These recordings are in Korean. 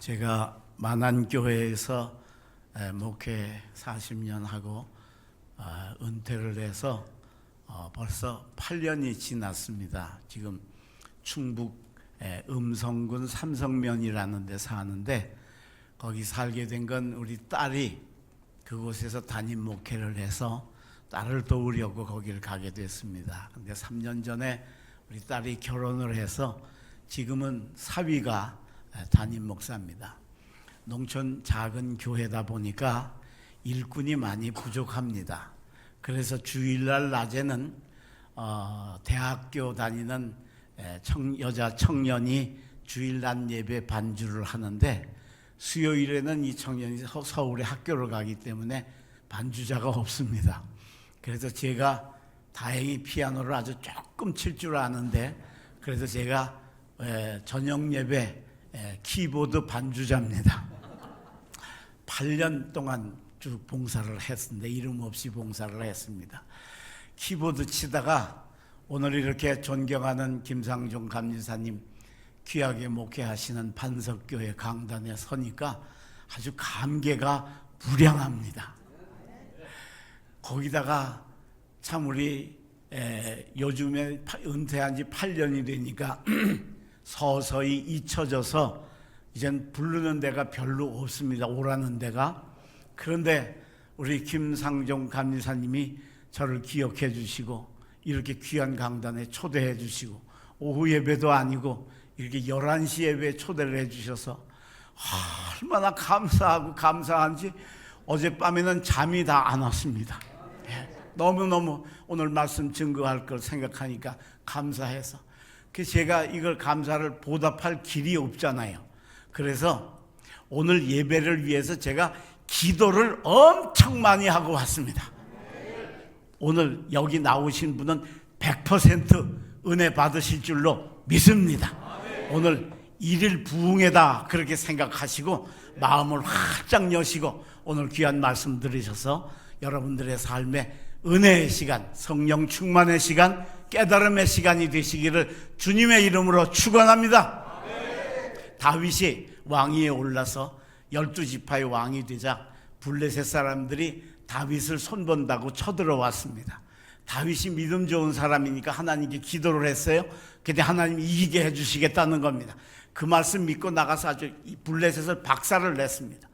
제가 만안교회에서 목회 40년 하고 은퇴를 해서 벌써 8년이 지났습니다. 지금 충북 음성군 삼성면이라는 데 사는데, 거기 살게 된 건 우리 딸이 그곳에서 담임 목회를 해서 딸을 도우려고 거기를 가게 됐습니다. 근데 3년 전에 우리 딸이 결혼을 해서 지금은 사위가 담임 목사입니다. 농촌 작은 교회다 보니까 일꾼이 많이 부족합니다. 그래서 주일날 낮에는 대학교 다니는 여자 청년이 주일날 예배 반주를 하는데, 수요일에는 이 청년이 서울에 학교를 가기 때문에 반주자가 없습니다. 그래서 제가 다행히 피아노를 아주 조금 칠 줄 아는데, 그래서 제가 저녁 예배 키보드 반주자입니다. 8년 동안 쭉 봉사를 했는데 이름 없이 봉사를 했습니다. 키보드 치다가 오늘 이렇게 존경하는 김상종 감리사님 귀하게 목회하시는 반석교회 강단에 서니까 아주 감개가 무량합니다. 거기다가 참 우리 요즘에 은퇴한 지 8년이 되니까 서서히 잊혀져서 이젠 부르는 데가 별로 없습니다. 오라는 데가. 그런데 우리 김상종 감리사님이 저를 기억해 주시고 이렇게 귀한 강단에 초대해 주시고, 오후 예배도 아니고 이렇게 11시 예배에 초대를 해 주셔서 얼마나 감사하고 감사한지 어젯밤에는 잠이 다 안 왔습니다. 너무너무 오늘 말씀 증거할 걸 생각하니까 감사해서, 그래서 제가 이걸 감사를 보답할 길이 없잖아요. 그래서 오늘 예배를 위해서 제가 기도를 엄청 많이 하고 왔습니다. 오늘 여기 나오신 분은 100% 은혜 받으실 줄로 믿습니다. 오늘 일일 부흥회다 그렇게 생각하시고 마음을 활짝 여시고 오늘 귀한 말씀 들으셔서 여러분들의 삶에 은혜의 시간, 성령 충만의 시간, 깨달음의 시간이 되시기를 주님의 이름으로 축원합니다. 다윗이 왕위에 올라서 12지파의 왕이 되자 블레셋 사람들이 다윗을 손본다고 쳐들어왔습니다. 다윗이 믿음 좋은 사람이니까 하나님께 기도를 했어요. 근데 하나님이 이기게 해주시겠다는 겁니다. 그 말씀 믿고 나가서 아주 블레셋을 박살을 냈습니다.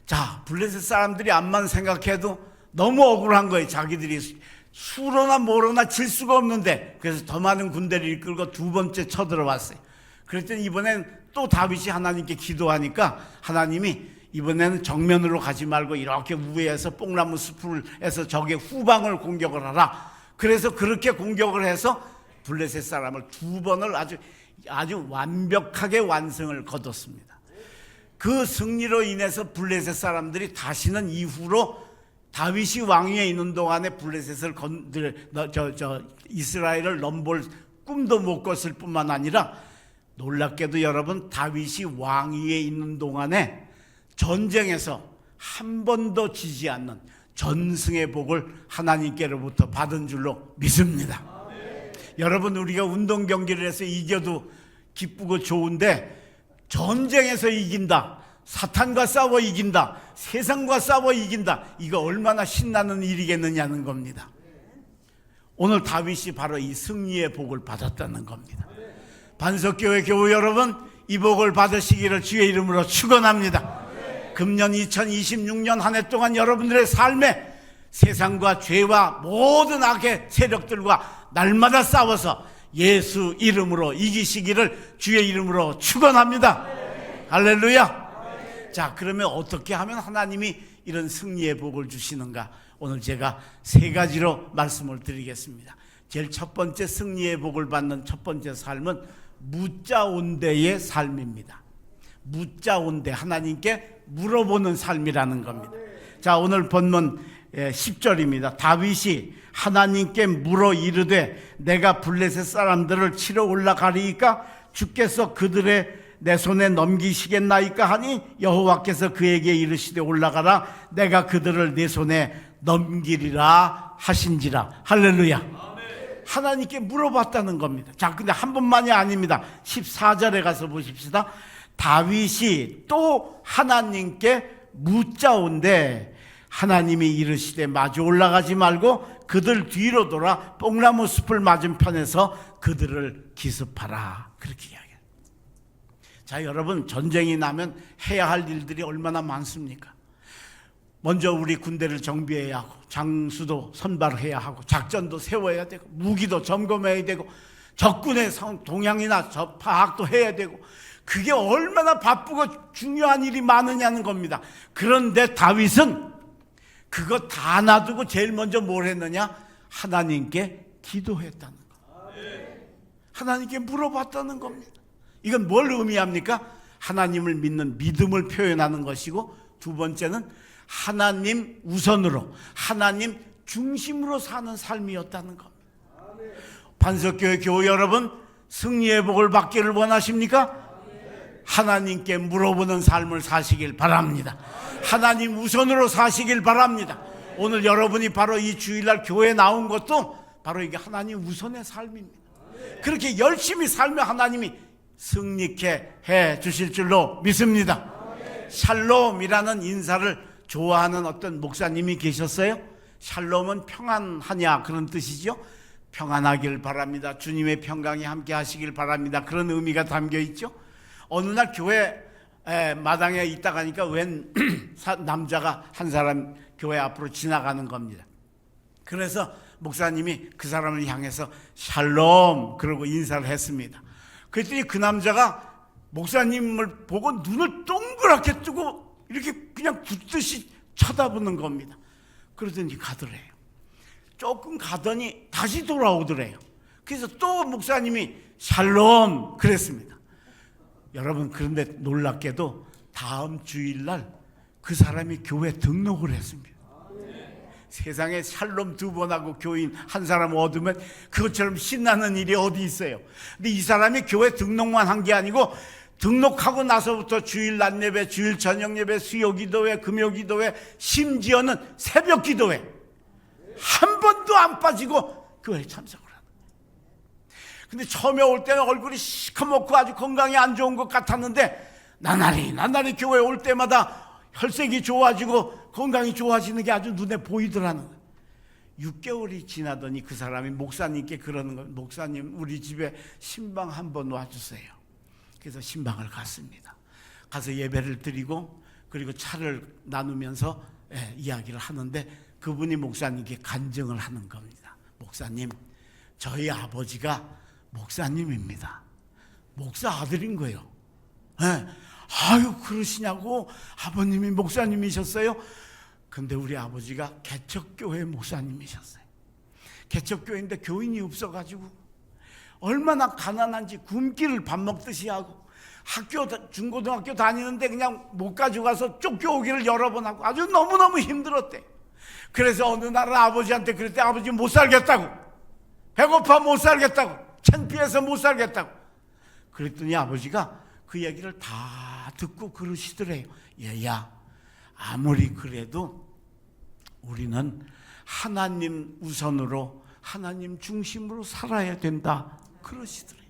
자, 블레셋 사람들이 암만 생각해도 너무 억울한 거예요. 자기들이 수로나 뭐로나 질 수가 없는데, 그래서 더 많은 군대를 이끌고 두 번째 쳐들어왔어요. 그랬더니 이번엔 또 다윗이 하나님께 기도하니까 하나님이 이번에는 정면으로 가지 말고 이렇게 우회해서 뽕나무 숲에서 적의 후방을 공격을 하라. 그래서 그렇게 공격을 해서 블레셋 사람을 두 번을 아주 완벽하게 완성을 거뒀습니다. 그 승리로 인해서 블레셋 사람들이 다시는 이후로 다윗이 왕위에 있는 동안에 블레셋을 이스라엘을 넘볼 꿈도 못 꿨을 뿐만 아니라, 놀랍게도 여러분, 다윗이 왕위에 있는 동안에 전쟁에서 한 번도 지지 않는 전승의 복을 하나님께로부터 받은 줄로 믿습니다. 여러분, 우리가 운동 경기를 해서 이겨도 기쁘고 좋은데, 전쟁에서 이긴다, 사탄과 싸워 이긴다, 세상과 싸워 이긴다, 이거 얼마나 신나는 일이겠느냐는 겁니다. 오늘 다윗이 바로 이 승리의 복을 받았다는 겁니다. 반석교회 교우 여러분, 이 복을 받으시기를 주의 이름으로 축원합니다. 금년 2026년 한 해 동안 여러분들의 삶에 세상과 죄와 모든 악의 세력들과 날마다 싸워서 예수 이름으로 이기시기를 주의 이름으로 축원합니다. 할렐루야. 자, 그러면 어떻게 하면 하나님이 이런 승리의 복을 주시는가? 오늘 제가 세 가지로 말씀을 드리겠습니다. 제일 첫 번째, 승리의 복을 받는 첫 번째 삶은 묻자온대의 삶입니다. 묻자온대, 하나님께 물어보는 삶이라는 겁니다. 자, 오늘 본문 10절입니다. 다윗이 하나님께 물어 이르되 내가 블레셋 사람들을 치러 올라가리이까 주께서 그들의 내 손에 넘기시겠나이까 하니 여호와께서 그에게 이르시되 올라가라, 내가 그들을 내 손에 넘기리라 하신지라. 할렐루야. 하나님께 물어봤다는 겁니다. 자, 근데 한 번만이 아닙니다. 14절에 가서 보십시다. 다윗이 또 하나님께 묻자온데 하나님이 이르시되 마주 올라가지 말고 그들 뒤로 돌아 뽕나무 숲을 맞은편에서 그들을 기습하라. 그렇게 이야기해요. 자, 여러분, 전쟁이 나면 해야 할 일들이 얼마나 많습니까? 먼저 우리 군대를 정비해야 하고, 장수도 선발해야 하고, 작전도 세워야 되고, 무기도 점검해야 되고, 적군의 동향이나 파악도 해야 되고, 그게 얼마나 바쁘고 중요한 일이 많으냐는 겁니다. 그런데 다윗은 그거 다 놔두고 제일 먼저 뭘 했느냐? 하나님께 기도했다는 거. 하나님께 물어봤다는 겁니다. 이건 뭘 의미합니까? 하나님을 믿는 믿음을 표현하는 것이고, 두 번째는 하나님 우선으로, 하나님 중심으로 사는 삶이었다는 겁니다. 반석교회 교우 여러분, 승리의 복을 받기를 원하십니까? 하나님께 물어보는 삶을 사시길 바랍니다. 하나님 우선으로 사시길 바랍니다. 오늘 여러분이 바로 이 주일날 교회에 나온 것도 바로 이게 하나님 우선의 삶입니다. 그렇게 열심히 살면 하나님이 승리케 해 주실 줄로 믿습니다. 샬롬이라는 인사를 좋아하는 어떤 목사님이 계셨어요. 샬롬은 평안하냐 그런 뜻이죠. 평안하길 바랍니다. 주님의 평강이 함께 하시길 바랍니다. 그런 의미가 담겨 있죠. 어느 날 교회 마당에 있다 가니까 웬 남자가 한 사람 교회 앞으로 지나가는 겁니다. 그래서 목사님이 그 사람을 향해서 샬롬 그러고 인사를 했습니다. 그랬더니 그 남자가 목사님을 보고 눈을 동그랗게 뜨고 이렇게 그냥 굳듯이 쳐다보는 겁니다. 그러더니 가더래요. 조금 가더니 다시 돌아오더래요. 그래서 또 목사님이 샬롬 그랬습니다. 여러분, 그런데 놀랍게도 다음 주일날 그 사람이 교회 등록을 했습니다. 세상에 샬롬 2번 하고 교인 한 사람 얻으면 그것처럼 신나는 일이 어디 있어요. 근데 이 사람이 교회 등록만 한 게 아니고 등록하고 나서부터 주일 낮 예배, 주일 저녁 예배, 수요 기도회, 금요 기도회, 심지어는 새벽 기도회 한 번도 안 빠지고 교회에 참석을 하는 거예요. 근데 처음에 올 때는 얼굴이 시커멓고 아주 건강이 안 좋은 것 같았는데 나날이 교회에 올 때마다 혈색이 좋아지고 건강이 좋아지는 게 아주 눈에 보이더라는 거예요. 6개월이 지나더니 그 사람이 목사님께 그러는 거예요. 목사님, 우리 집에 신방 한번 와주세요. 그래서 신방을 갔습니다. 가서 예배를 드리고 그리고 차를 나누면서 이야기를 하는데 그분이 목사님께 간증을 하는 겁니다. 목사님, 저희 아버지가 목사님입니다. 목사 아들인 거예요. 아유, 그러시냐고. 아버님이 목사님이셨어요? 근데 우리 아버지가 개척교회 목사님이셨어요. 개척교회인데 교인이 없어가지고 얼마나 가난한지 굶기를 밥 먹듯이 하고 학교 중고등학교 다니는데 그냥 못 가지고 가서 쫓겨오기를 여러 번 하고 아주 너무너무 힘들었대. 그래서 어느 날은 아버지한테 그랬대. 아버지 못 살겠다고, 배고파 못 살겠다고, 창피해서 못 살겠다고. 그랬더니 아버지가 그 얘기를 다 듣고 그러시더래요. 얘야, 아무리 그래도 우리는 하나님 우선으로 하나님 중심으로 살아야 된다 그러시더래요.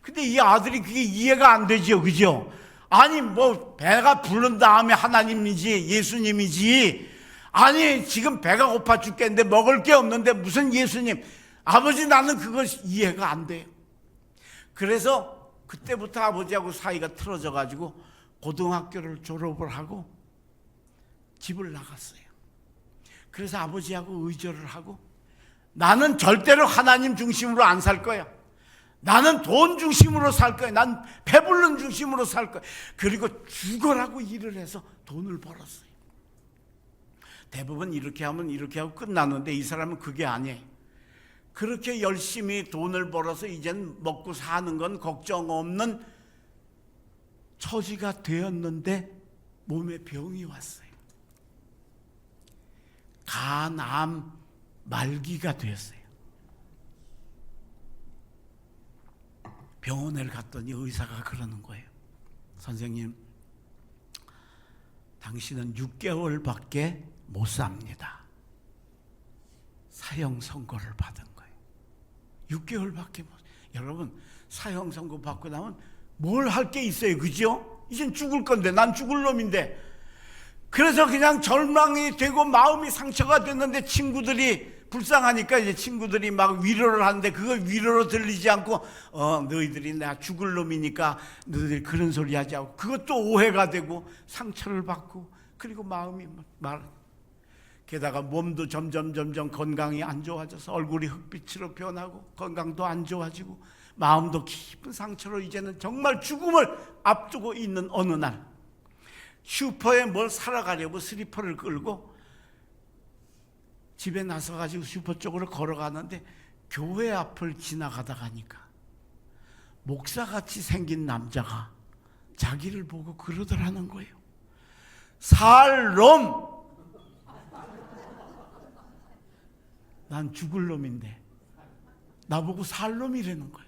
근데 이 아들이 그게 이해가 안 되죠, 그죠? 아니 뭐 배가 부른 다음에 하나님이지 예수님이지, 아니 지금 배가 고파 죽겠는데 먹을 게 없는데 무슨 예수님. 아버지, 나는 그거 이해가 안 돼요. 그래서 그때부터 아버지하고 사이가 틀어져 가지고 고등학교를 졸업을 하고 집을 나갔어요. 그래서 아버지하고 의절을 하고 나는 절대로 하나님 중심으로 안 살 거야. 나는 돈 중심으로 살 거야. 난 배부른 중심으로 살 거야. 그리고 죽어라고 일을 해서 돈을 벌었어요. 대부분 이렇게 하면 이렇게 하고 끝나는데 이 사람은 그게 아니에요. 그렇게 열심히 돈을 벌어서 이젠 먹고 사는 건 걱정 없는 처지가 되었는데 몸에 병이 왔어요. 간암 말기가 되었어요. 병원에 갔더니 의사가 그러는 거예요. 선생님, 당신은 6개월밖에 못 삽니다. 사형 선고를 받은 거예요. 6개월밖에 못. 여러분, 사형 선고 받고 나면 뭘 할 게 있어요, 그죠? 이젠 죽을 건데, 난 죽을 놈인데. 그래서 그냥 절망이 되고 마음이 상처가 됐는데, 친구들이 불쌍하니까 이제 친구들이 막 위로를 하는데, 그걸 위로로 들리지 않고 너희들이 나 죽을 놈이니까 너희들이 그런 소리 하지 않고, 그것도 오해가 되고 상처를 받고, 그리고 마음이 게다가 몸도 점점 건강이 안 좋아져서 얼굴이 흑빛으로 변하고 건강도 안 좋아지고 마음도 깊은 상처로 이제는 정말 죽음을 앞두고 있는 어느 날, 슈퍼에 뭘 사러 가려고 슬리퍼를 끌고 집에 나서가지고 슈퍼 쪽으로 걸어가는데, 교회 앞을 지나가다가니까 목사같이 생긴 남자가 자기를 보고 그러더라는 거예요. 살 놈! 난 죽을 놈인데 나보고 살 놈이라는 거예요.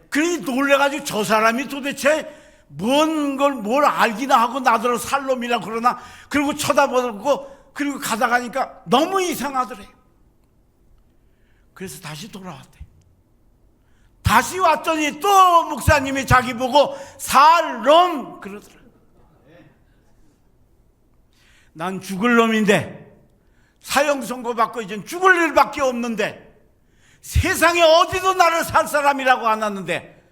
그러니 놀래가지고 저 사람이 도대체 뭘 알기나 하고 나더러 살 놈이라 그러나, 그리고 쳐다보고 그리고 가다가니까 너무 이상하더래. 그래서 다시 돌아왔대. 다시 왔더니 또 목사님이 자기 보고 살 놈 그러더라. 난 죽을 놈인데, 사형 선고받고 이젠 죽을 일밖에 없는데, 세상에 어디도 나를 살 사람이라고 안 하는데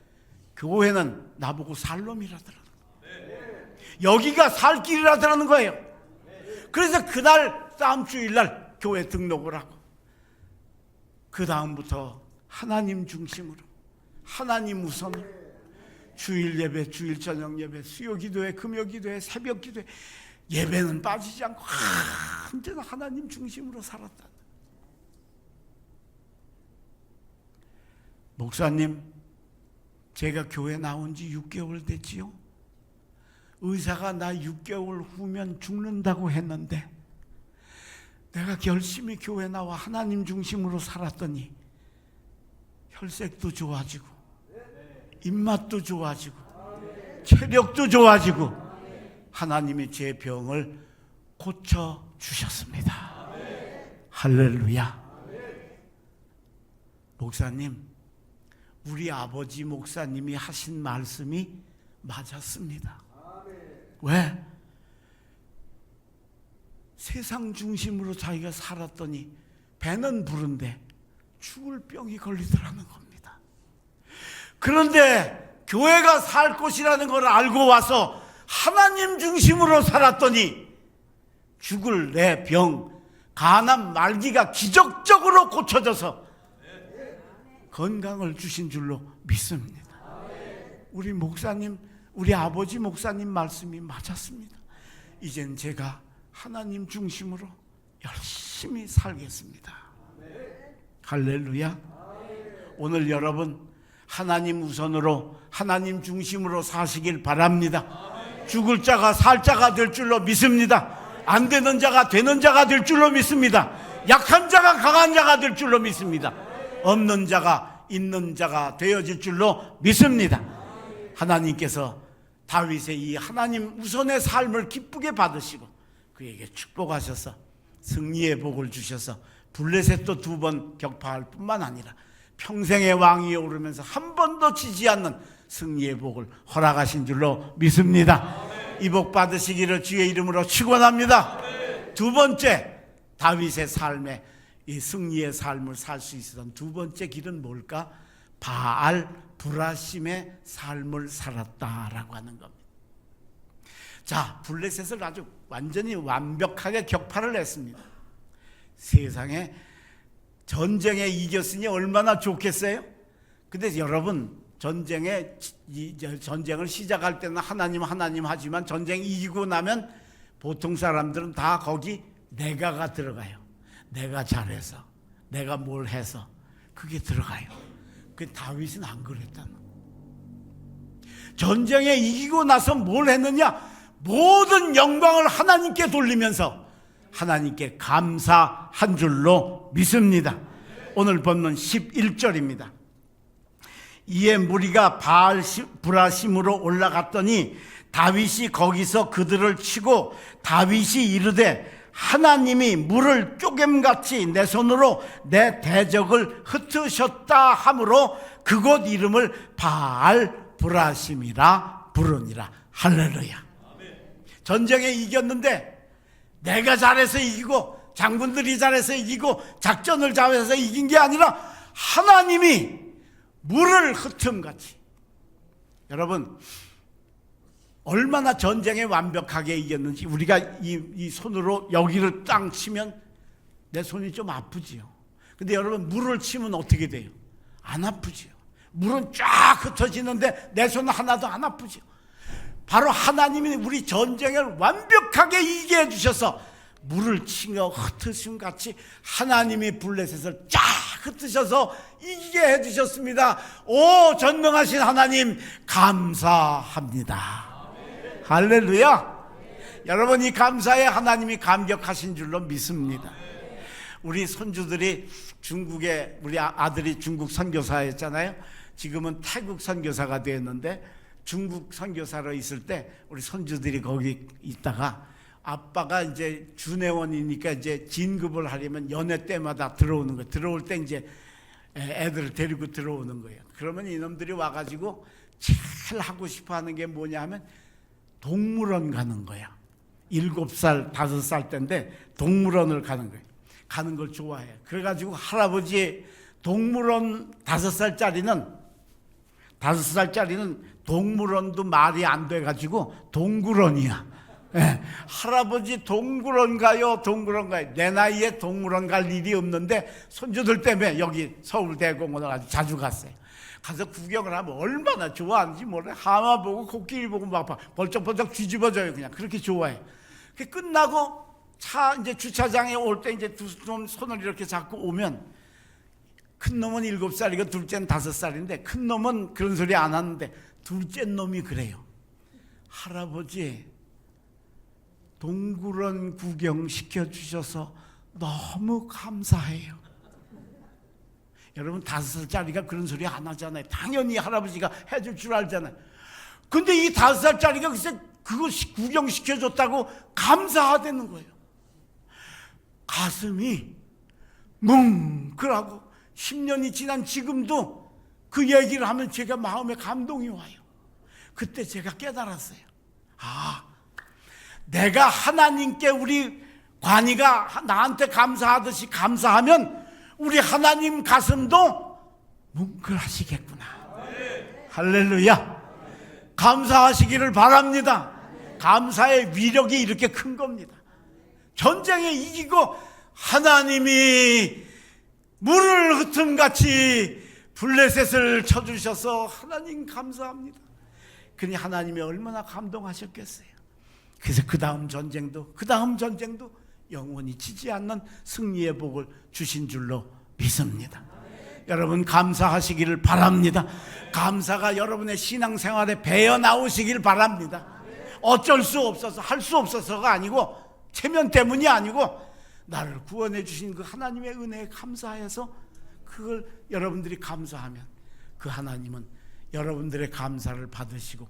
교회는 나보고 살 놈이라더라는 거예요. 여기가 살 길이라더라는 거예요. 그래서 그날 다음 주일날 교회 등록을 하고, 그 다음부터 하나님 중심으로, 하나님 우선으로 주일 예배, 주일 저녁 예배, 수요 기도회, 금요 기도회, 새벽 기도회, 예배는 빠지지 않고 언제나 하나님 중심으로 살았다. 목사님, 제가 교회 나온 지 6개월 됐지요. 의사가 나 6개월 후면 죽는다고 했는데 내가 열심히 교회 나와 하나님 중심으로 살았더니 혈색도 좋아지고 입맛도 좋아지고 체력도 좋아지고 하나님이 제 병을 고쳐주셨습니다. 할렐루야. 목사님, 우리 아버지 목사님이 하신 말씀이 맞았습니다. 왜? 세상 중심으로 자기가 살았더니 배는 부른데 죽을 병이 걸리더라는 겁니다. 그런데 교회가 살 곳이라는 걸 알고 와서 하나님 중심으로 살았더니 죽을 내 병, 간암 말기가 기적적으로 고쳐져서 건강을 주신 줄로 믿습니다. 우리 목사님, 우리 아버지 목사님 말씀이 맞았습니다. 이젠 제가 하나님 중심으로 열심히 살겠습니다. 할렐루야. 오늘 여러분 하나님 우선으로, 하나님 중심으로 사시길 바랍니다. 죽을 자가 살 자가 될 줄로 믿습니다. 안 되는 자가 되는 자가 될 줄로 믿습니다. 약한 자가 강한 자가 될 줄로 믿습니다. 없는 자가 있는 자가 되어질 줄로 믿습니다. 하나님께서 다윗의 이 하나님 우선의 삶을 기쁘게 받으시고 그에게 축복하셔서 승리의 복을 주셔서 블레셋도 2번 격파할 뿐만 아니라 평생의 왕위에 오르면서 한 번도 지지 않는 승리의 복을 허락하신 줄로 믿습니다. 이 복 받으시기를 주의 이름으로 축원합니다. 2번째, 다윗의 삶에 이 승리의 삶을 살 수 있었던 2번째 길은 뭘까? 바알 브라심의 삶을 살았다라고 하는 겁니다. 자, 블레셋을 아주 완전히 완벽하게 격파를 했습니다. 세상에 전쟁에 이겼으니 얼마나 좋겠어요? 근데 여러분, 전쟁을 시작할 때는 하나님 하지만 전쟁 이기고 나면 보통 사람들은 다 거기 내가가 들어가요. 내가 잘해서, 내가 뭘 해서 그게 들어가요. 그 다윗은 안 그랬다는 거예요. 전쟁에 이기고 나서 뭘 했느냐? 모든 영광을 하나님께 돌리면서 하나님께 감사한 줄로 믿습니다. 오늘 본문 11절입니다. 이에 무리가 바알 브라심으로 올라갔더니 다윗이 거기서 그들을 치고 다윗이 이르되 하나님이 물을 쪼겜같이 내 손으로 내 대적을 흩으셨다 하므로 그곳 이름을 바알 불하심이라 부르니라. 할렐루야. 전쟁에 이겼는데 내가 잘해서 이기고 장군들이 잘해서 이기고 작전을 잘해서 이긴 게 아니라 하나님이 물을 흩음같이. 여러분, 얼마나 전쟁에 완벽하게 이겼는지 우리가 이 손으로 여기를 땅 치면 내 손이 좀 아프지요. 근데 여러분, 물을 치면 어떻게 돼요? 안 아프지요. 물은 쫙 흩어지는데 내 손은 하나도 안 아프지요. 바로 하나님이 우리 전쟁을 완벽하게 이기게 해주셔서 물을 치며 흩으심 같이 하나님이 블레셋을 쫙 흩으셔서 이기게 해주셨습니다. 오, 전능하신 하나님 감사합니다. 할렐루야. 여러분, 이 감사에 하나님이 감격하신 줄로 믿습니다. 우리 손주들이 중국에, 우리 아들이 중국 선교사였잖아요. 지금은 태국 선교사가 되었는데, 중국 선교사로 있을 때 우리 손주들이 거기 있다가 아빠가 이제 주내원이니까 이제 진급을 하려면 연회 때마다 들어오는 거예요. 들어올 때 이제 애들을 데리고 들어오는 거예요. 그러면 이놈들이 와가지고 제일 하고 싶어 하는 게 뭐냐 하면 동물원 가는 거야. 7살, 5살 때인데 동물원을 가는 거예요. 가는 걸 좋아해요. 그래가지고 할아버지 동물원 5살짜리는 동물원도 말이 안 돼가지고 동굴원이야. 예, 할아버지 동물원 가요, 동물원 가요. 내 나이에 동물원 갈 일이 없는데 손주들 때문에 여기 서울대공원을 아주 자주 갔어요. 가서 구경을 하면 얼마나 좋아하는지 몰라요. 하마 보고 코끼리 보고 막 벌쩍벌쩍 뒤집어져요. 그냥 그렇게 좋아해. 그 끝나고 차 이제 주차장에 올 때 이제 두 손을 이렇게 잡고 오면, 큰 놈은 7살이고 둘째는 5살인데 큰 놈은 그런 소리 안 하는데 둘째 놈이 그래요. 할아버지, 동굴원 구경 시켜주셔서 너무 감사해요. 여러분, 5살짜리가 그런 소리 안 하잖아요. 당연히 할아버지가 해줄 줄 알잖아요. 근데 이 5살짜리가 글쎄 그거 구경시켜줬다고 감사하다는 거예요. 가슴이 뭉클하고 10년이 지난 지금도 그 얘기를 하면 제가 마음에 감동이 와요. 그때 제가 깨달았어요. 아, 내가 하나님께 우리 관이가 나한테 감사하듯이 감사하면 우리 하나님 가슴도 뭉클하시겠구나. 할렐루야. 감사하시기를 바랍니다. 감사의 위력이 이렇게 큰 겁니다. 전쟁에 이기고 하나님이 물을 흩음같이 블레셋을 쳐주셔서 하나님 감사합니다. 그러니 하나님이 얼마나 감동하셨겠어요. 그래서 그 다음 전쟁도 영원히 지지 않는 승리의 복을 주신 줄로 믿습니다. 여러분, 감사하시기를 바랍니다. 감사가 여러분의 신앙생활에 배어 나오시길 바랍니다. 어쩔 수 없어서, 할 수 없어서가 아니고, 체면 때문이 아니고, 나를 구원해 주신 그 하나님의 은혜에 감사해서 그걸 여러분들이 감사하면 그 하나님은 여러분들의 감사를 받으시고,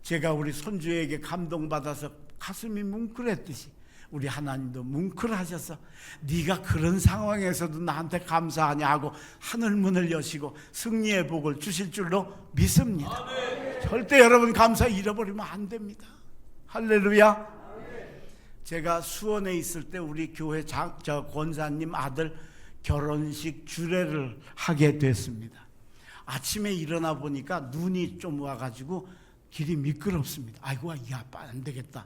제가 우리 손주에게 감동받아서 가슴이 뭉클했듯이 우리 하나님도 뭉클하셔서 네가 그런 상황에서도 나한테 감사하냐 하고 하늘문을 여시고 승리의 복을 주실 줄로 믿습니다. 아멘. 절대 여러분 감사 잃어버리면 안 됩니다. 할렐루야. 아멘. 제가 수원에 있을 때 우리 교회 권사님 아들 결혼식 주례를 하게 됐습니다. 아침에 일어나 보니까 눈이 좀 와가지고 길이 미끄럽습니다. 아이고, 이 아빠 안 되겠다.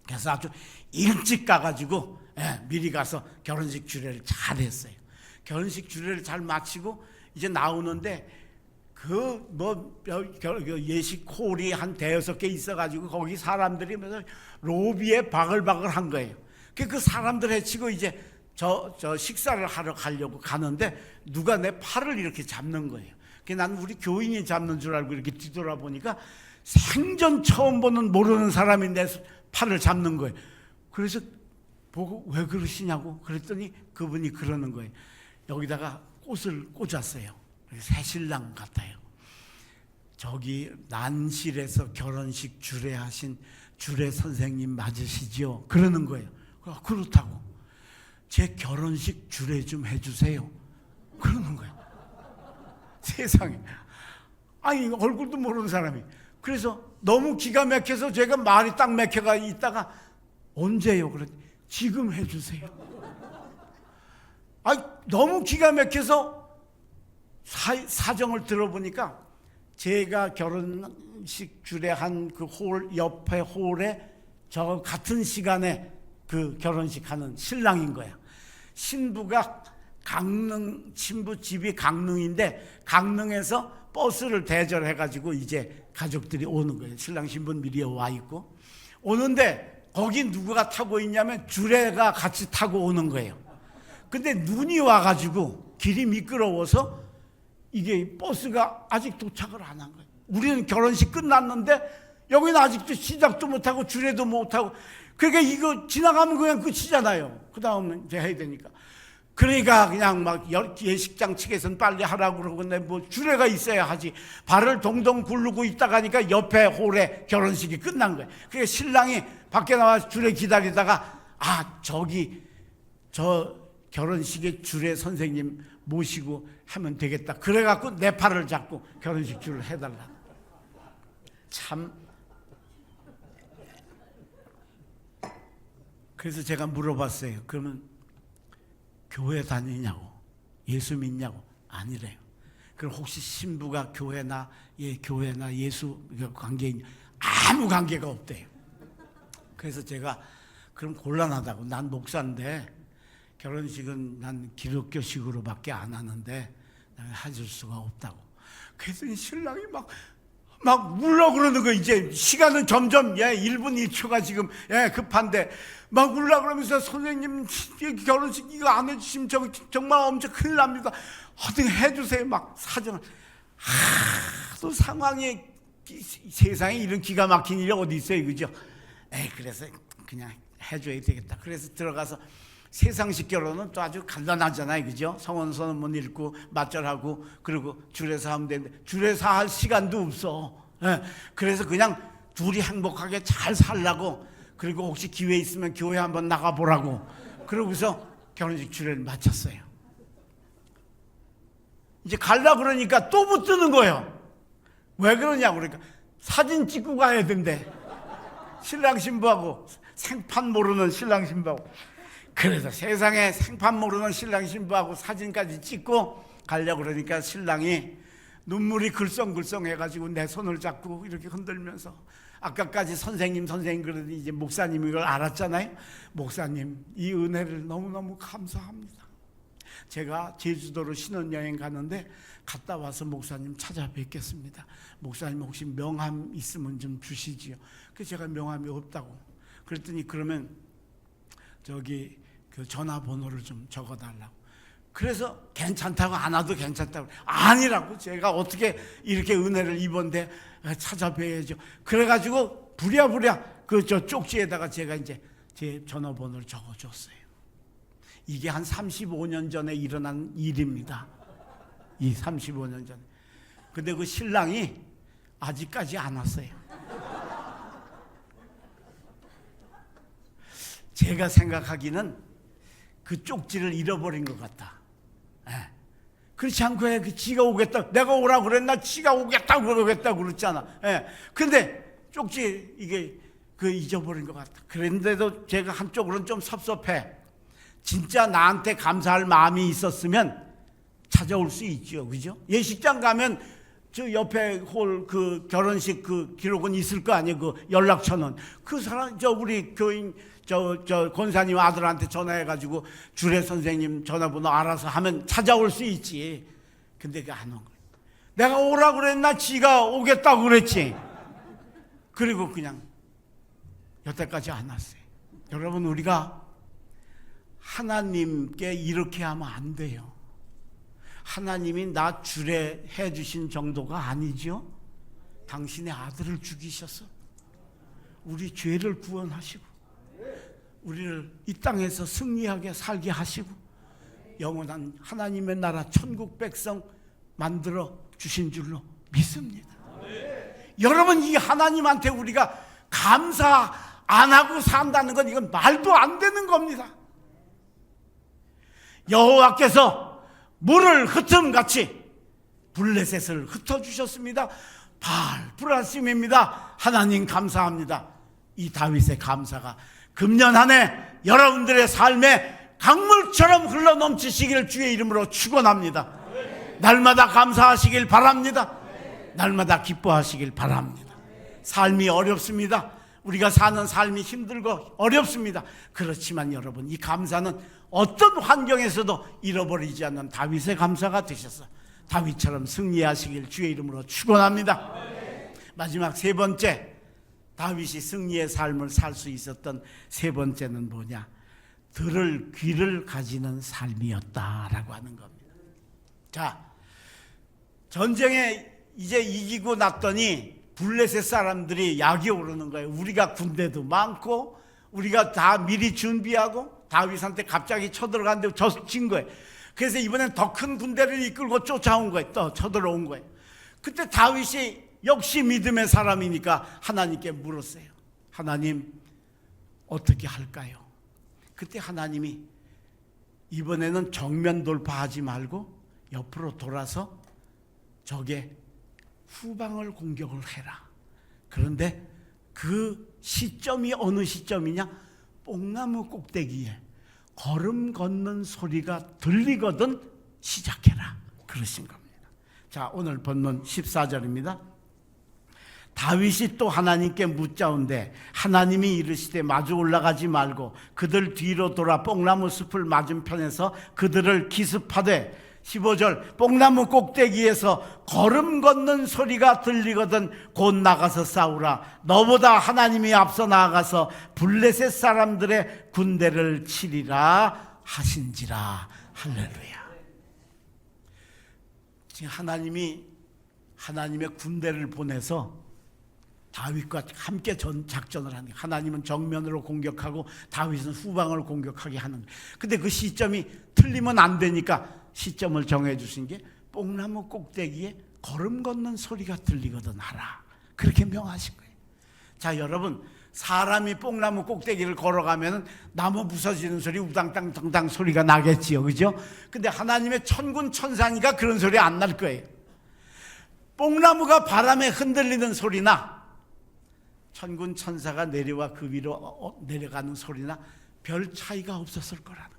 그래서 아주 일찍 가가지고 미리 가서 결혼식 주례를 잘 했어요. 결혼식 주례를 잘 마치고 이제 나오는데 예식홀이 한 5-6개 있어가지고 거기 사람들이 로비에 바글바글 한 거예요. 그 사람들 해치고 이제 저 식사를 하러 가려고 가는데 누가 내 팔을 이렇게 잡는 거예요. 난 우리 교인이 잡는 줄 알고 이렇게 뒤돌아보니까 생전 처음 보는 모르는 사람이 내 팔을 잡는 거예요. 그래서 보고 왜 그러시냐고 그랬더니 그분이 그러는 거예요. 여기다가 꽃을 꽂았어요. 새신랑 같아요. 저기 난실에서 결혼식 주례하신 주례 선생님 맞으시죠? 그러는 거예요. 그렇다고. 제 결혼식 주례 좀 해주세요. 그러는 거예요. 세상에. 아니 얼굴도 모르는 사람이. 그래서 너무 기가 막혀서 제가 말이 딱 막혀가 있다가 언제요? 그랬더니 지금 해주세요. 아니 너무 기가 막혀서 사정을 들어보니까 제가 결혼식 주례한 그 홀 옆에 홀에 저 같은 시간에 그 결혼식 하는 신랑인 거야. 신부가 강릉, 신부 집이 강릉인데 강릉에서 버스를 대절해가지고 이제 가족들이 오는 거예요. 신랑 신부는 미리 와 있고 오는데 거기 누가 타고 있냐면 주례가 같이 타고 오는 거예요. 근데 눈이 와가지고 길이 미끄러워서 이게 버스가 아직 도착을 안 한 거예요. 우리는 결혼식 끝났는데 여기는 아직도 시작도 못하고 주례도 못하고 그러니까 이거 지나가면 그냥 끝이잖아요. 그 다음은 이제 해야 되니까. 그러니까 그냥 막 예식장 측에서는 빨리 하라고 그러고 근데 뭐 주례가 있어야 하지. 발을 동동 굴르고 있다가니까 옆에 홀에 결혼식이 끝난 거예요. 그러니까 신랑이 밖에 나와서 주례 기다리다가 저기 저 결혼식에 주례 선생님 모시고 하면 되겠다. 그래갖고 내 팔을 잡고 결혼식 주를 해달라. 참. 그래서 제가 물어봤어요. 그러면 교회 다니냐고, 예수 믿냐고. 아니래요. 그럼 혹시 신부가 교회나 예수 관계인 아무 관계가 없대요. 그래서 제가 그럼 곤란하다고. 난 목사인데 결혼식은 난 기독교식으로밖에 안 하는데 해줄 수가 없다고. 그랬더니 신랑이 막 울려 그러는 거. 이제 시간은 점점 1분 1초가 지금 급한데 막 울려 그러면서 선생님 결혼식 이거 안 해주시면 정말 엄청 큰일 납니다. 어떻게 해주세요. 막 사정을. 또 상황이 세상에 이런 기가 막힌 일이 어디 있어요, 그죠? 그래서 그냥 해줘야 되겠다. 그래서 들어가서 세상식 결혼은 또 아주 간단하잖아요, 그죠? 성원서는 읽고 맞절하고 그리고 주례사 하면 되는데 주례사 할 시간도 없어. 그래서 그냥 둘이 행복하게 잘 살라고 그리고 혹시 기회 있으면 교회 한번 나가보라고 그러고서 결혼식 주례를 마쳤어요. 이제 가려고 그러니까 또 붙드는 거예요. 왜 그러냐고. 그러니까 사진 찍고 가야 된대. 신랑 신부하고 생판 모르는 신랑 신부하고. 그래서 세상에 생판 모르는 신랑 신부하고 사진까지 찍고 가려고 그러니까 신랑이 눈물이 글썽글썽 해가지고 내 손을 잡고 이렇게 흔들면서 아까까지 선생님 그러더니 이제 목사님이 이걸 알았잖아요. 목사님 이 은혜를 너무너무 감사합니다. 제가 제주도로 신혼여행 가는데 갔다 와서 목사님 찾아뵙겠습니다. 목사님 혹시 명함 있으면 좀 주시지요. 그래서 제가 명함이 없다고 그랬더니 그러면 저기 그 전화번호를 좀 적어달라고. 그래서 괜찮다고 안 와도 괜찮다고. 아니라고. 제가 어떻게 이렇게 은혜를 입었는데 찾아뵈야죠. 그래가지고 부랴부랴 그 저 쪽지에다가 제가 이제 제 전화번호를 적어줬어요. 이게 한 35년 전에 일어난 일입니다. 이 35년 전에. 근데 그 신랑이 아직까지 안 왔어요. 제가 생각하기는 그 쪽지를 잃어버린 것 같다. 그렇지 않고 지가 오겠다. 내가 오라고 그랬나? 지가 오겠다고 그랬잖아. 근데 쪽지 이게 그 잊어버린 것 같다. 그런데도 제가 한쪽으로는 좀 섭섭해. 진짜 나한테 감사할 마음이 있었으면 찾아올 수 있죠, 그죠? 예식장 가면 저 옆에 홀 그 결혼식 그 기록은 있을 거 아니에요, 그 연락처는. 그 사람 저 우리 교인 저 권사님 아들한테 전화해가지고 주례 선생님 전화번호 알아서 하면 찾아올 수 있지. 근데 그게 안 온 거야. 내가 오라고 그랬나? 지가 오겠다고 그랬지. 그리고 그냥 여태까지 안 왔어요. 여러분 우리가 하나님께 이렇게 하면 안 돼요. 하나님이 나 주례해 주신 정도가 아니죠. 당신의 아들을 죽이셔서 우리 죄를 구원하시고 우리를 이 땅에서 승리하게 살게 하시고 영원한 하나님의 나라 천국 백성 만들어 주신 줄로 믿습니다. 여러분 이 하나님한테 우리가 감사 안 하고 산다는 건 이건 말도 안 되는 겁니다. 여호와께서 물을 흩음같이 블레셋을 흩어주셨습니다. 불하심입니다. 하나님 감사합니다. 이 다윗의 감사가 금년 한 해 여러분들의 삶에 강물처럼 흘러넘치시기를 주의 이름으로 축원합니다. 날마다 감사하시길 바랍니다. 날마다 기뻐하시길 바랍니다. 삶이 어렵습니다. 우리가 사는 삶이 힘들고 어렵습니다. 그렇지만 여러분, 이 감사는 어떤 환경에서도 잃어버리지 않는 다윗의 감사가 되셔서 다윗처럼 승리하시길 주의 이름으로 축원합니다. 마지막 세 번째, 다윗이 승리의 삶을 살 수 있었던 세 번째는 뭐냐? 들을 귀를 가지는 삶이었다라고 하는 겁니다. 자, 전쟁에 이제 이기고 났더니 블레셋 사람들이 약이 오르는 거예요. 우리가 군대도 많고 우리가 다 미리 준비하고 다윗한테 갑자기 쳐들어갔는데 진 거예요. 그래서 이번엔 더 큰 군대를 이끌고 쫓아온 거예요. 또 쳐들어온 거예요. 그때 다윗이 역시 믿음의 사람이니까 하나님께 물었어요. 하나님, 어떻게 할까요? 그때 하나님이 이번에는 정면 돌파하지 말고 옆으로 돌아서 적의 후방을 공격을 해라. 그런데 그 시점이 어느 시점이냐? 뽕나무 꼭대기에 걸음 걷는 소리가 들리거든 시작해라. 그러신 겁니다. 자, 오늘 본문 14절입니다. 다윗이 또 하나님께 묻자온데 하나님이 이르시되 마주 올라가지 말고 그들 뒤로 돌아 뽕나무 숲을 맞은편에서 그들을 기습하되 15절 뽕나무 꼭대기에서 걸음 걷는 소리가 들리거든 곧 나가서 싸우라. 너보다 하나님이 앞서 나아가서 블레셋 사람들의 군대를 치리라 하신지라. 할렐루야. 지금 하나님의 군대를 보내서 다윗과 함께 작전을 하는 거예요. 하나님은 정면으로 공격하고 다윗은 후방을 공격하게 하는 거예요. 근데 그 시점이 틀리면 안 되니까 시점을 정해 주신 게 뽕나무 꼭대기에 걸음 걷는 소리가 들리거든 하라. 그렇게 명하신 거예요. 자, 여러분, 사람이 뽕나무 꼭대기를 걸어가면 나무 부서지는 소리 우당땅땅땅 소리가 나겠지요. 그죠? 근데 하나님의 천군 천사니까 그런 소리 안 날 거예요. 뽕나무가 바람에 흔들리는 소리나 천군 천사가 내려와 그 위로 내려가는 소리나 별 차이가 없었을 거라는 거예요.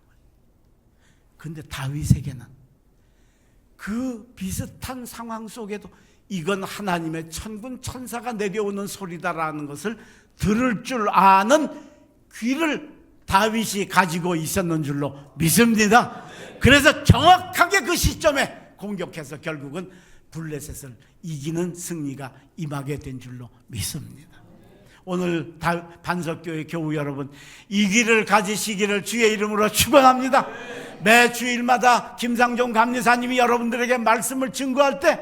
근데 다윗에게는 그 비슷한 상황 속에도 이건 하나님의 천군 천사가 내려오는 소리다라는 것을 들을 줄 아는 귀를 다윗이 가지고 있었는 줄로 믿습니다. 그래서 정확하게 그 시점에 공격해서 결국은 블레셋을 이기는 승리가 임하게 된 줄로 믿습니다. 오늘 반석교회 교우 여러분, 이 길을 가지시기를 주의 이름으로 축원합니다. 매 주일마다 김상종 감리사님이 여러분들에게 말씀을 증거할 때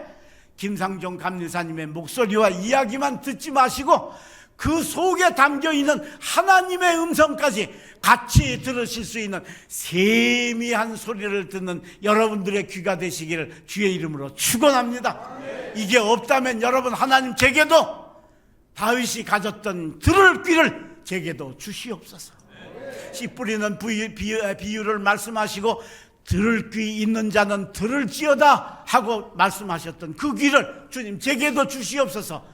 김상종 감리사님의 목소리와 이야기만 듣지 마시고 그 속에 담겨있는 하나님의 음성까지 같이 들으실 수 있는 세미한 소리를 듣는 여러분들의 귀가 되시기를 주의 이름으로 축원합니다. 이게 없다면 여러분, 하나님 제게도 다윗이 가졌던 들을 귀를 제게도 주시옵소서. 씨 뿌리는 비유를 말씀하시고 들을 귀 있는 자는 들을지어다 하고 말씀하셨던 그 귀를 주님 제게도 주시옵소서.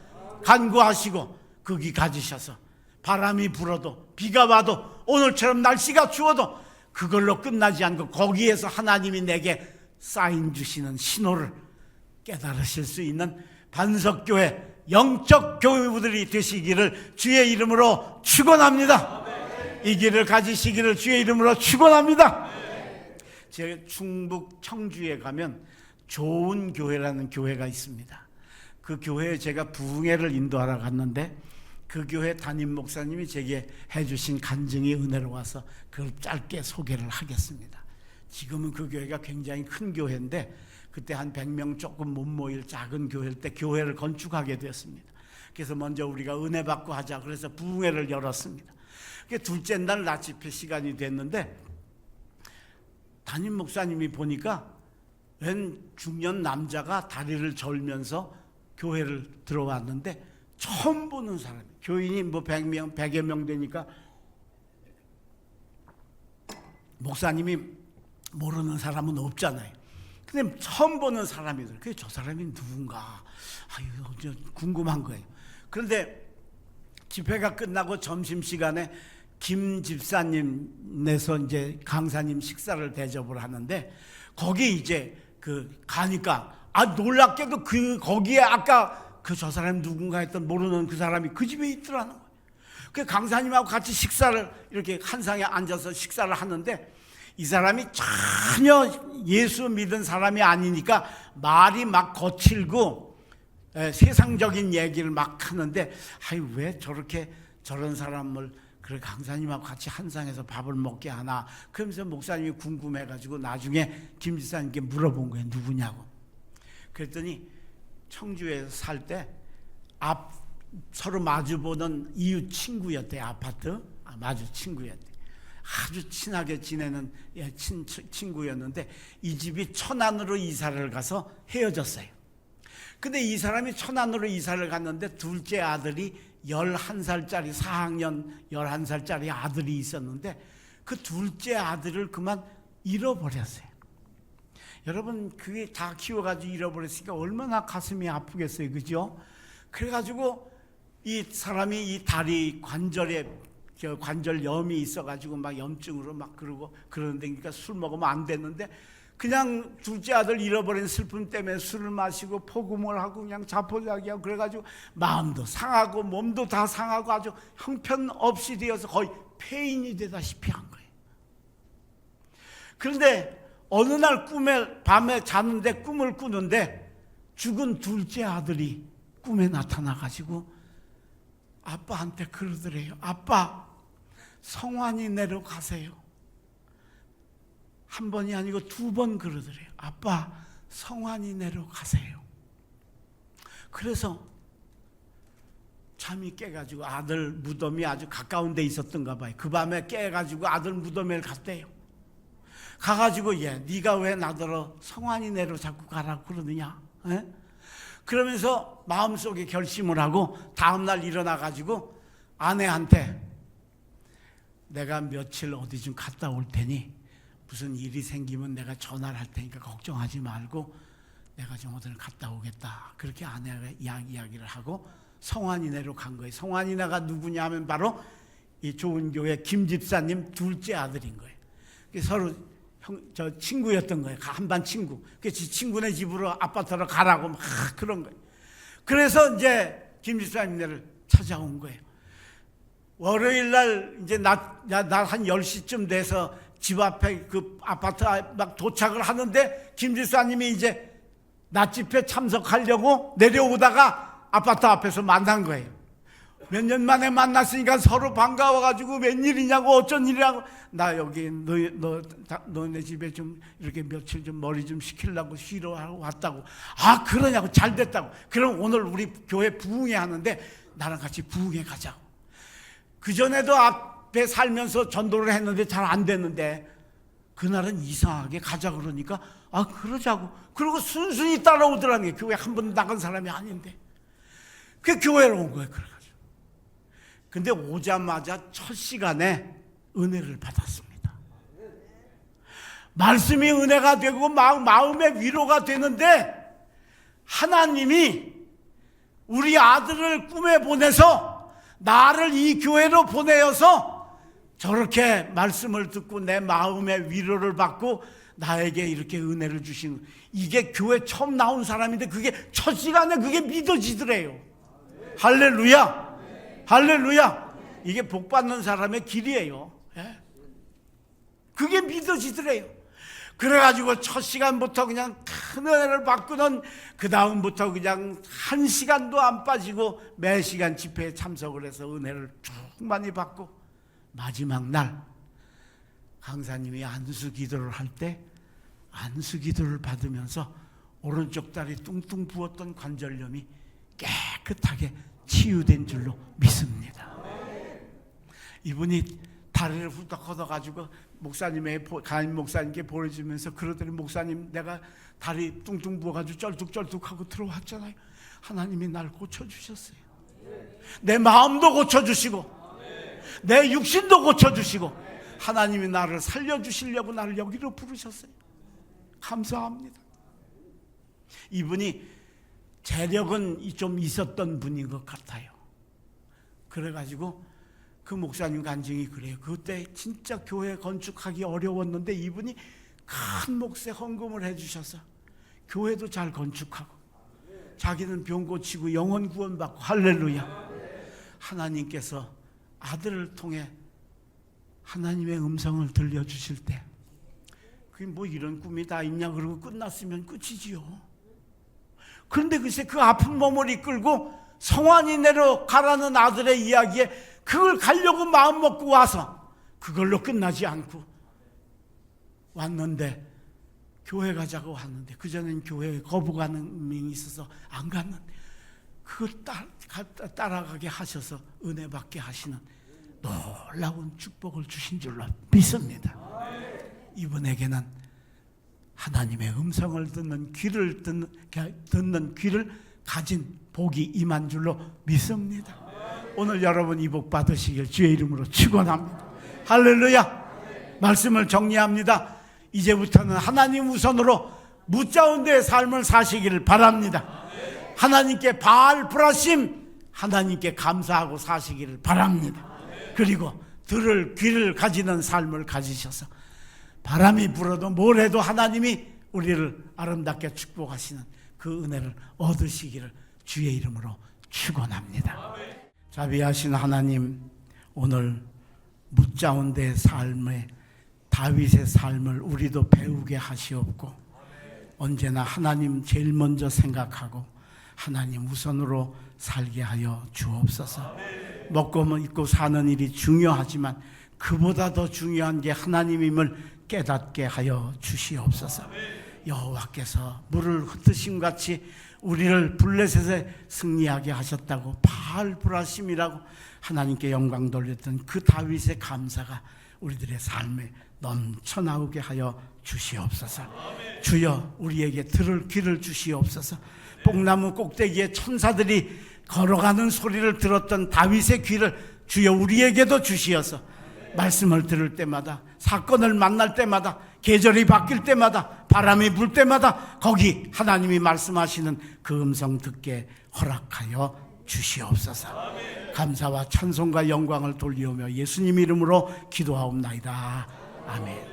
간구하시고 그 귀 가지셔서 바람이 불어도 비가 와도 오늘처럼 날씨가 추워도 그걸로 끝나지 않고 거기에서 하나님이 내게 사인 주시는 신호를 깨달으실 수 있는 반석교회 영적 교회부들이 되시기를 주의 이름으로 축원합니다. 이 길을 가지시기를 주의 이름으로 축원합니다. 제가 충북 청주에 가면 좋은 교회라는 교회가 있습니다. 그 교회에 제가 부흥회를 인도하러 갔는데 그 교회 담임 목사님이 제게 해주신 간증이 은혜로 와서 그걸 짧게 소개를 하겠습니다. 지금은 그 교회가 굉장히 큰 교회인데 그때 한 100명 조금 못 모일 작은 교회일 때 교회를 건축하게 되었습니다. 그래서 먼저 우리가 은혜 받고 하자 그래서 부흥회를 열었습니다. 둘째 날 낮 집회 시간이 됐는데 담임 목사님이 보니까 웬 중년 남자가 다리를 절면서 교회를 들어왔는데 처음 보는 사람이, 교인이 뭐 100명, 100여 명 되니까 목사님이 모르는 사람은 없잖아요. 근데 처음 보는 사람이들, 그게 저 사람이 누군가, 아유, 궁금한 거예요. 그런데 집회가 끝나고 점심시간에 김 집사님네서 이제 강사님 식사를 대접을 하는데, 거기 이제 가니까, 놀랍게도 거기에 아까 저 사람이 누군가 했던 모르는 그 사람이 그 집에 있더라는 거예요. 그 강사님하고 같이 식사를 이렇게 한 상에 앉아서 식사를 하는데, 이 사람이 전혀 예수 믿은 사람이 아니니까 말이 막 거칠고 세상적인 얘기를 막 하는데, 왜 저런 사람을 그래 강사님하고 같이 한 상에서 밥을 먹게 하나. 그러면서 목사님이 궁금해가지고 나중에 김 지사님께 물어본 거예요. 누구냐고. 그랬더니 청주에서 살 때 서로 마주보는 이웃 친구였대요. 아파트 마주 친구였대. 아주 친하게 지내는 친구였는데, 이 집이 천안으로 이사를 가서 헤어졌어요. 근데 이 사람이 천안으로 이사를 갔는데 둘째 아들이 11살짜리 4학년 11살짜리 아들이 있었는데, 그 둘째 아들을 그만 잃어버렸어요. 여러분, 그게 다 키워가지고 잃어버렸으니까 얼마나 가슴이 아프겠어요. 그죠? 그래가지고 이 사람이 이 다리 관절염이 있어가지고 막 염증으로 막 그러는데, 그러니까 술 먹으면 안 됐는데, 그냥 둘째 아들 잃어버린 슬픔 때문에 술을 마시고 포금을 하고 그냥 자포자기하고, 그래가지고 마음도 상하고 몸도 다 상하고 아주 형편없이 되어서 거의 폐인이 되다시피 한 거예요. 그런데 어느 날 밤에 자는데 꿈을 꾸는데, 죽은 둘째 아들이 꿈에 나타나가지고 아빠한테 그러더래요. 아빠, 성환이 내려가세요. 한 번이 아니고 2번 그러더래요. 아빠, 성환이 내려가세요. 그래서 잠이 깨가지고, 아들 무덤이 아주 가까운 데 있었던가 봐요. 그 밤에 깨가지고 아들 무덤에 갔대요. 가가지고, 네가 왜 나더러 성환이 내려 자꾸 가라고 그러느냐? 에? 그러면서 마음속에 결심을 하고 다음날 일어나가지고 아내한테, 내가 며칠 어디 좀 갔다 올 테니 무슨 일이 생기면 내가 전화를 할 테니까 걱정하지 말고 내가 좀 어디를 갔다 오겠다. 그렇게 아내가 이야기를 하고 성환이네로 간 거예요. 성환이네가 누구냐 하면 바로 이 좋은 교회 김 집사님 둘째 아들인 거예요. 서로 친구였던 거예요. 한반 친구. 그래서 친구네 집으로 아파트로 가라고 막 그런 거예요. 그래서 이제 김 집사님네를 찾아온 거예요. 월요일 날 이제 낮 한 10시쯤 돼서 집 앞에 그 아파트 막 도착을 하는데, 김 집사님이 이제 낮집회 참석하려고 내려오다가 아파트 앞에서 만난 거예요. 몇 년 만에 만났으니까 서로 반가워가지고 웬일이냐고, 어쩐 일이냐고, 나 여기 너네 집에 좀 이렇게 며칠 좀 머리 좀 식히려고 쉬러 왔다고. 그러냐고. 잘 됐다고. 그럼 오늘 우리 교회 부흥회 하는데 나랑 같이 부흥회 가자고. 그전에도 앞에 살면서 전도를 했는데 잘 안 됐는데, 그날은 이상하게 가자 그러니까 그러자고. 그리고 순순히 따라오더라는 게, 교회 한 번 나간 사람이 아닌데 그 교회로 온 거예요. 그래가지고 근데 오자마자 첫 시간에 은혜를 받았습니다. 말씀이 은혜가 되고 마음의 위로가 되는데, 하나님이 우리 아들을 꿈에 보내서 나를 이 교회로 보내어서 저렇게 말씀을 듣고 내 마음의 위로를 받고 나에게 이렇게 은혜를 주시는, 이게 교회 처음 나온 사람인데 그게 첫 시간에 그게 믿어지더래요. 할렐루야. 할렐루야. 이게 복 받는 사람의 길이에요. 그게 믿어지더래요. 그래가지고 첫 시간부터 그냥 큰 은혜를 받고는 그 다음부터 그냥 1시간도 안 빠지고 매 시간 집회에 참석을 해서 은혜를 충만히 받고, 마지막 날 강사님이 안수 기도를 할 때 안수 기도를 받으면서 오른쪽 다리 뚱뚱 부었던 관절염이 깨끗하게 치유된 줄로 믿습니다. 이분이 다리를 훌떡 걷어가지고 담임 목사님께 보여주면서 그러더니, 목사님, 내가 다리 뚱뚱 부어가지고 쩔뚝쩔뚝하고 들어왔잖아요. 하나님이 날 고쳐주셨어요. 내 마음도 고쳐주시고 내 육신도 고쳐주시고 하나님이 나를 살려주시려고 나를 여기로 부르셨어요. 감사합니다. 이분이 재력은 좀 있었던 분인 것 같아요. 그래가지고 그 목사님 간증이 그래요. 그때 진짜 교회 건축하기 어려웠는데 이분이 큰 몫에 헌금을 해주셔서 교회도 잘 건축하고 자기는 병 고치고 영혼 구원받고 할렐루야. 하나님께서 아들을 통해 하나님의 음성을 들려주실 때 그게 뭐 이런 꿈이 다 있냐 그러고 끝났으면 끝이지요. 그런데 글쎄 그 아픈 몸을 이끌고 성환이 내려가라는 아들의 이야기에 그걸 가려고 마음 먹고 와서 그걸로 끝나지 않고 왔는데 교회 가자고 왔는데 그전엔 교회에 거부감이 있어서 안 갔는데 그걸 따라가게 하셔서 은혜 받게 하시는 놀라운 축복을 주신 줄로 믿습니다. 이분에게는 하나님의 음성을 듣는 귀를 가진 복이 임한 줄로 믿습니다. 오늘 여러분 이 복 받으시길 주의 이름으로 축원합니다. 할렐루야. 말씀을 정리합니다. 이제부터는 하나님 우선으로 묻자운 데의 삶을 사시기를 바랍니다. 하나님께 바알브라심, 하나님께 감사하고 사시기를 바랍니다. 그리고 들을 귀를 가지는 삶을 가지셔서 바람이 불어도 뭘 해도 하나님이 우리를 아름답게 축복하시는 그 은혜를 얻으시기를 주의 이름으로 축원합니다. 자비하신 하나님, 오늘 묻자운 데의 삶에 다윗의 삶을 우리도 배우게 하시옵고 언제나 하나님 제일 먼저 생각하고 하나님 우선으로 살게 하여 주옵소서. 먹고 입고 사는 일이 중요하지만 그보다 더 중요한 게 하나님임을 깨닫게 하여 주시옵소서. 여호와께서 물을 흩으심같이 우리를 블레셋에 승리하게 하셨다고 바알브라심이라고 하나님께 영광 돌렸던 그 다윗의 감사가 우리들의 삶에 넘쳐나오게 하여 주시옵소서. 주여 우리에게 들을 귀를 주시옵소서. 뽕나무 꼭대기에 천사들이 걸어가는 소리를 들었던 다윗의 귀를 주여 우리에게도 주시어서 말씀을 들을 때마다 사건을 만날 때마다 계절이 바뀔 때마다 바람이 불 때마다 거기 하나님이 말씀하시는 그 음성 듣게 허락하여 주시옵소서. 감사와 찬송과 영광을 돌리오며 예수님 이름으로 기도하옵나이다. 아멘.